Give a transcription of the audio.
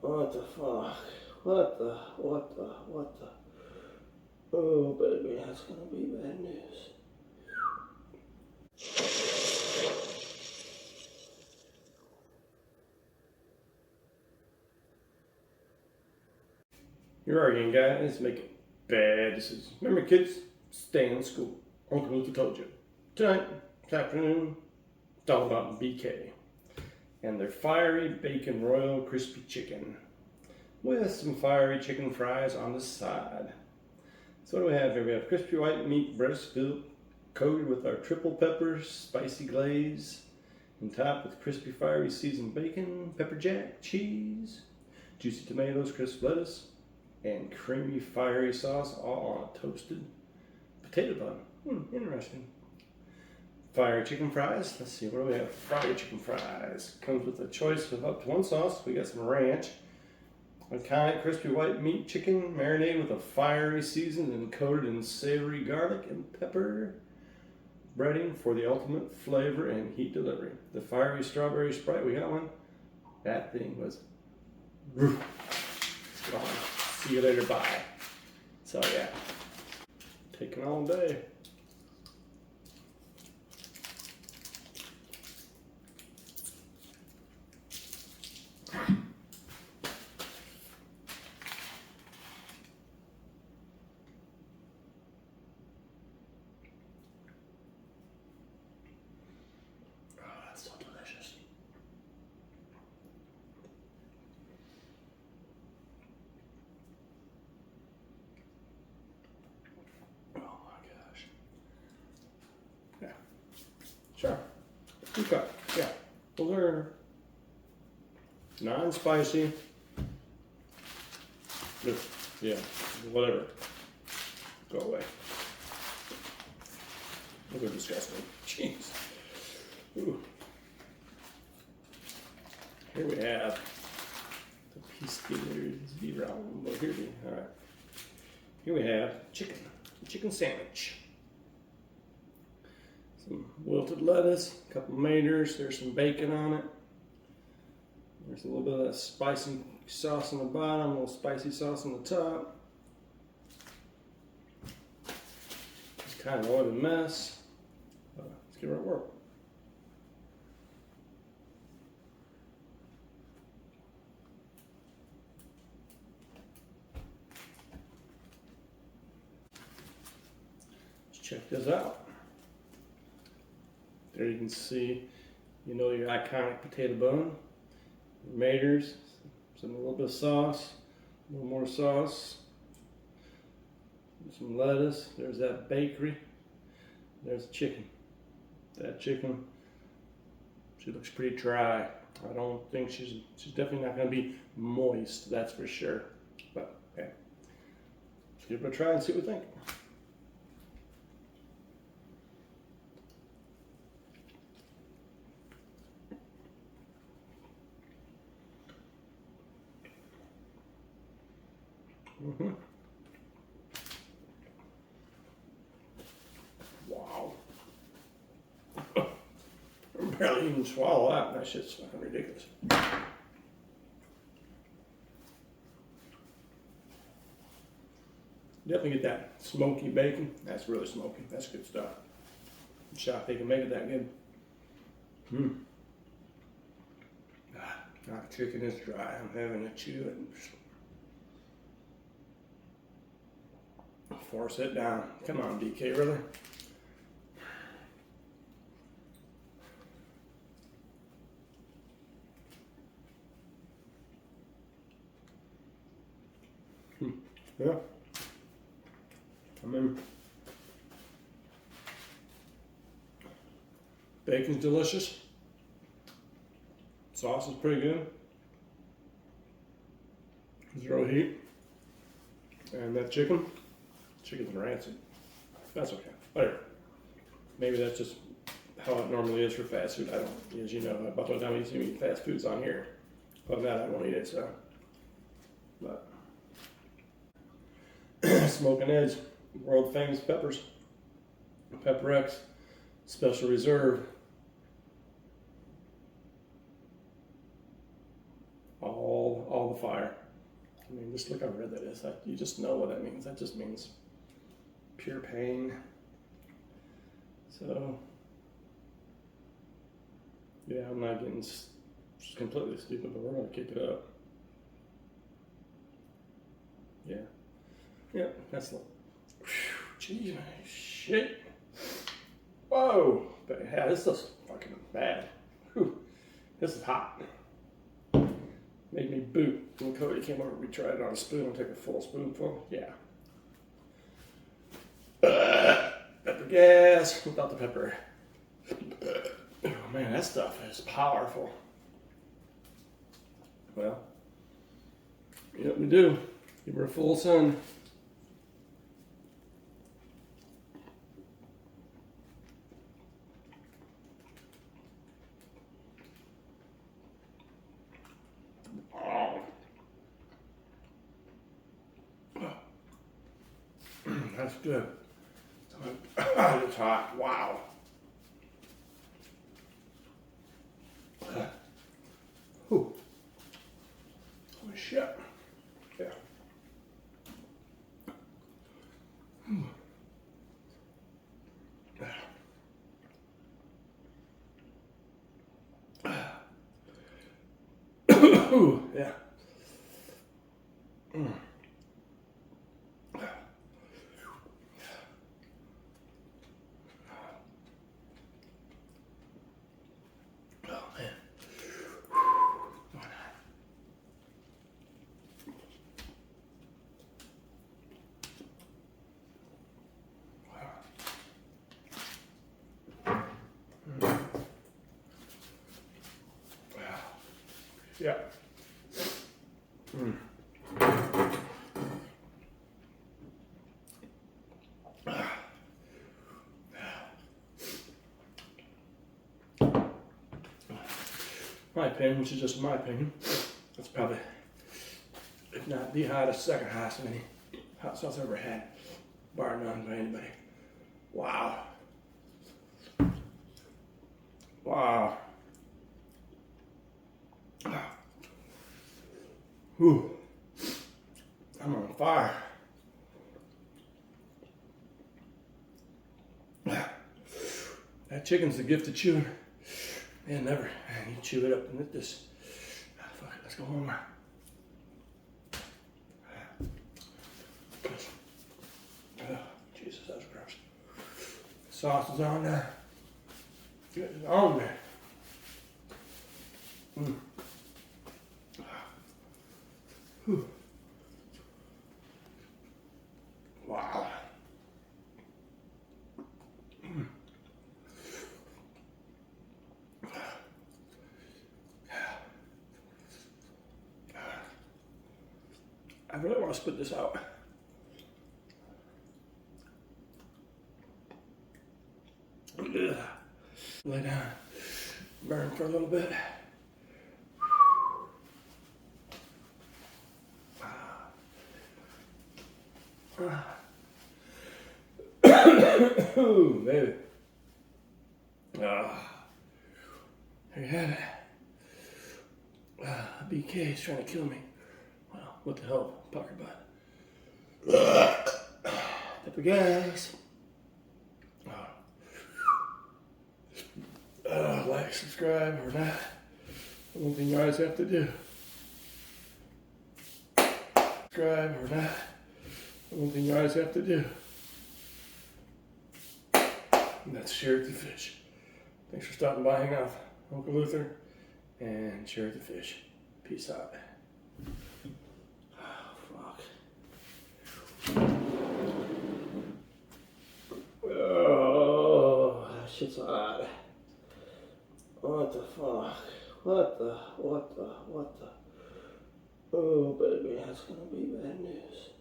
What the fuck? What the? Oh, baby, that's gonna be bad news. Here are again, guys, making bad decisions. Remember, kids, stay in school. Uncle Luther told you. Tonight, this afternoon, it's all about BK and their fiery bacon royal crispy chicken with some fiery chicken fries on the side. So what do we have here? We have crispy white meat breast filled, coated with our triple peppers, spicy glaze, and topped with crispy fiery seasoned bacon, pepper jack, cheese, juicy tomatoes, crisp lettuce, and creamy fiery sauce, all on a toasted potato bun. Interesting. Fiery chicken fries. Let's see, what do we have? Fiery chicken fries. Comes with a choice of up to one sauce. We got some ranch. Iconic crispy white meat chicken marinated with a fiery seasoned and coated in savory garlic and pepper breading for the ultimate flavor and heat delivery. The fiery strawberry Sprite, we got one. That thing was gone. See you later, bye. So yeah, taking all day. So delicious. Oh my gosh. Yeah. Sure. Okay. Yeah. Those are non-spicy. Yeah. Whatever. Go away. Those are disgusting. Jeez. Ooh. Here we have the piece zero. Well, here we all right. Here we have chicken sandwich. Some wilted lettuce, a couple maters. There's some bacon on it. There's a little bit of that spicy sauce on the bottom, a little spicy sauce on the top. It's kind of an oily mess. Let's get right to work. Check this out. There you can see, your iconic potato bun, your maters, a little bit of sauce, a little more sauce, some lettuce. There's that bakery. There's the chicken. That chicken, she looks pretty dry. I don't think she's definitely not going to be moist. That's for sure. But okay, let's give it a try and see what we think. Wow. I barely even swallow that. That shit's fucking ridiculous. Definitely get that smoky bacon. That's really smoky. That's good stuff. I'm shocked they can make it that good. That chicken is dry. I'm having to chew it. Force it down. Come on, BK, really? Yeah. I mean, bacon's delicious. Sauce is pretty good. Zero heat. And that chicken's rancid. That's okay. Whatever. Maybe that's just how it normally is for fast food. I don't, as you know, about the time you see me eat fast foods on here. Other than that, I won't eat it, so. But Smoking Edge, world famous peppers. Pepperx, Special Reserve. All low fire. I mean, just look how red that is. You just know what that means. That just means pure pain. So, yeah, I'm not getting completely stupid, but we're going to kick it up. Yeah. Yeah, that's like, jeez, shit. Whoa. But yeah, this is fucking bad. Whew. This is hot. Made me boot. When Cody came over, we tried it on a spoon and took a full spoonful. Yeah. Pepper gas without the pepper. Oh man, that stuff is powerful. Well, you know what we do. Give her a full sun. That's good. It's hot. Wow. Whew. Holy shit. Yeah. Yeah. Yeah. My opinion, which is just my opinion, that's probably, if not the hottest, second hottest of any hot sauce I've ever had, bar none by anybody. Wow. Wow. Whew. I'm on fire. That chicken's the gift of chewing. Man, never. Man, you chew it up and let this. Fuck it, let's go home. Oh, Jesus, that's gross. Sauce is on there. It's on there. Whew. Wow. I really want to spit this out. Ugh. Lay down, burn for a little bit. Ooh, baby. There you have it. BK is trying to kill me. Well, what the hell, puckerbutt. Pepper gas. Like, subscribe, or not. The one thing you always have to do. Subscribe, or not. The one thing you always have to do. And that's share the fish. Thanks for stopping by, hang out with Uncle Luther, and share the fish. Peace out. Oh, fuck. Oh, that shit's hot. What the fuck? What the? Oh, baby, that's gonna be bad news.